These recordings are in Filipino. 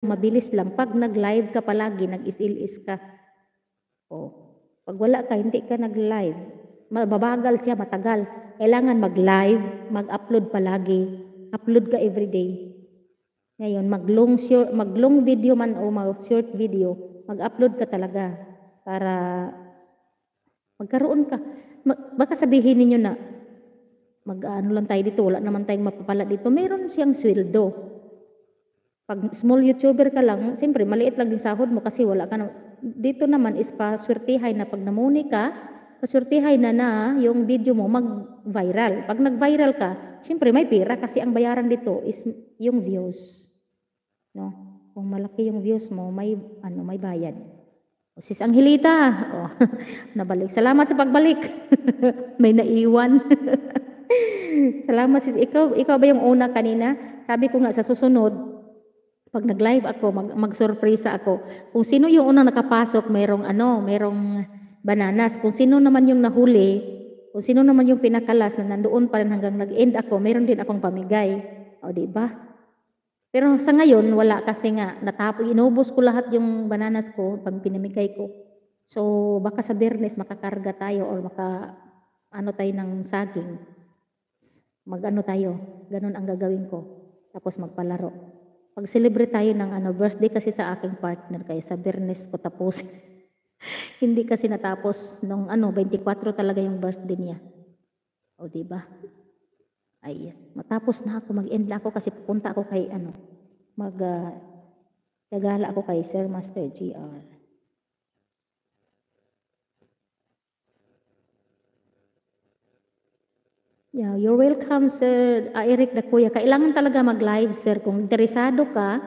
mabilis lang. Pag nag-live ka palagi, nag-is-il-is ka. O, pag wala ka, hindi ka nag-live. Mababagal siya, matagal. Kailangan mag-live, mag-upload palagi. Upload ka everyday. Ngayon, mag-long video man o mag-short video, mag-upload ka talaga para magkaroon ka. Baka sabihin ninyo na, mag-ano lang tayo dito, wala naman tayong mapapala dito. Meron siyang sweldo. Pag small YouTuber ka lang, siyempre maliit lang din sahod mo kasi wala ka na. Dito naman is paswertihay na pag namuni ka, paswertihay na yung video mo mag-viral. Pag nag-viral ka, siyempre may pera kasi ang bayaran dito is yung views. No? Kung malaki yung views mo, may bayad. O, Sis Angelita, nabalik. Salamat sa pagbalik. May naiwan. Salamat sis. Ikaw ba yung una kanina? Sabi ko nga sa susunod, pag nag-live ako, mag-surpresa ako. Kung sino yung unang nakapasok, merong bananas. Kung sino naman yung nahuli, kung sino naman yung pinakalas na nandoon pa rin hanggang nag-end ako, meron din akong pamigay. O, di ba? Pero sa ngayon, wala kasi nga, inubos ko lahat yung bananas ko, pinamigay ko. So, baka sa Biyernes makakarga tayo or tayo ng saging. Mag-ano tayo, ganun ang gagawin ko. Tapos magpalaro. Pag-celebrate tayo ng birthday kasi sa aking partner, kaya sa Biyernes ko tapos. Hindi kasi natapos nung 24 talaga yung birthday niya. O, di ba? Ay, matapos na ako, mag-end na ako kasi pupunta ako kay gagala ako kay Sir Master GR. Yeah, you're welcome, Sir Eric da Kuya. Kailangan talaga mag-live, Sir. Kung interesado ka,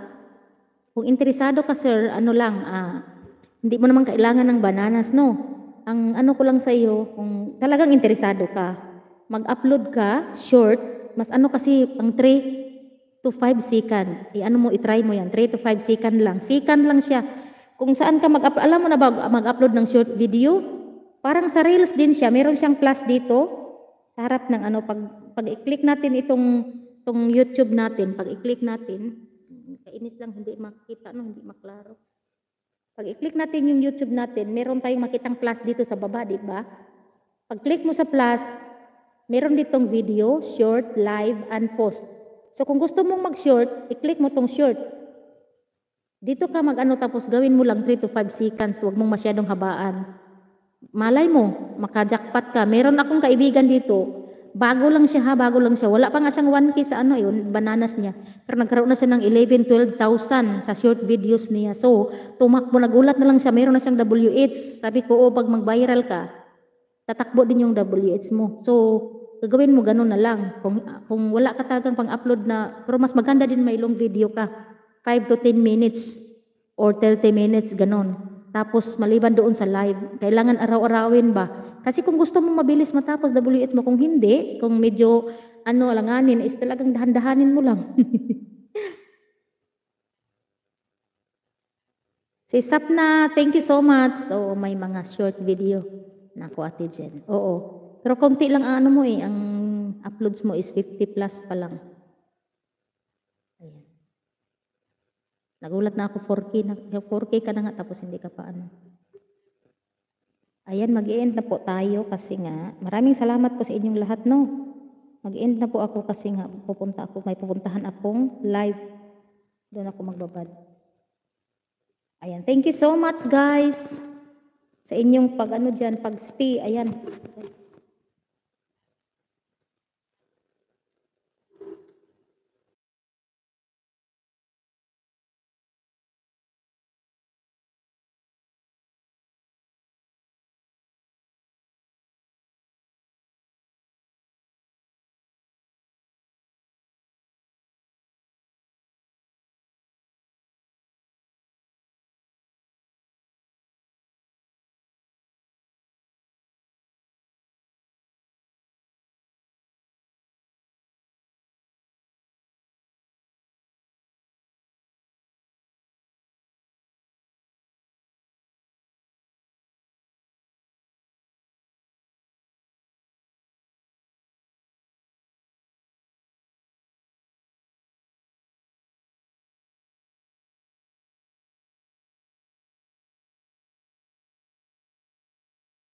Sir, hindi mo naman kailangan ng bananas, no? Ang ko lang sa iyo, kung talagang interesado ka, mag-upload ka, short, mas kasi, pang 3 to 5 second. I-try mo yan, 3 to 5 second lang. Second lang siya. Kung saan ka mag-upload, alam mo na ba mag-upload ng short video? Parang sa Reels din siya, meron siyang plus dito, sa harap ng pag i-click natin itong YouTube natin, pag i-click natin, kainis lang, hindi makita, hindi maklaro. Pag i-click natin yung YouTube natin, meron tayong makitang plus dito sa baba, di ba? Pag-click mo sa plus, meron ditong video, short, live, and post. So kung gusto mong mag-short, i-click mo tong short. Dito ka tapos gawin mo lang 3 to 5 seconds, huwag mong masyadong habaan. Malay mo, maka-jackpot ka. Meron akong kaibigan dito, bago lang siya. Wala pa nga siyang 1K sa bananas niya. Pero nagkaroon na siya ng 11,000-12,000 sa short videos niya. So, tumakbo, nagulat na lang siya, meron na siyang WH. Sabi ko, pag mag-viral ka, tatakbo din yung WH mo. So, gagawin mo ganun na lang. Kung wala ka talagang pang-upload na, pero mas maganda din may long video ka. 5 to 10 minutes or 30 minutes, ganun. Tapos maliban doon sa live, kailangan araw-arawin ba? Kasi kung gusto mo mabilis matapos WH mo, kung hindi, kung medyo alanganin, is talagang dahan-dahanin mo lang. Si Sapna, thank you so much. So, may mga short video na ako, Ate Jen. Oo. Pero konti lang ang mo ang uploads mo is 50 plus pa lang. Ayan. Nagulat na ako, 4K ka na nga, tapos hindi ka pa Ayan, mag-i-end na po tayo kasi nga, maraming salamat po sa inyong lahat, no? Mag-i-end na po ako kasi nga, may pupuntahan akong live. Doon ako magbabad. Ayan, thank you so much guys sa inyong pag-stay. Ayan.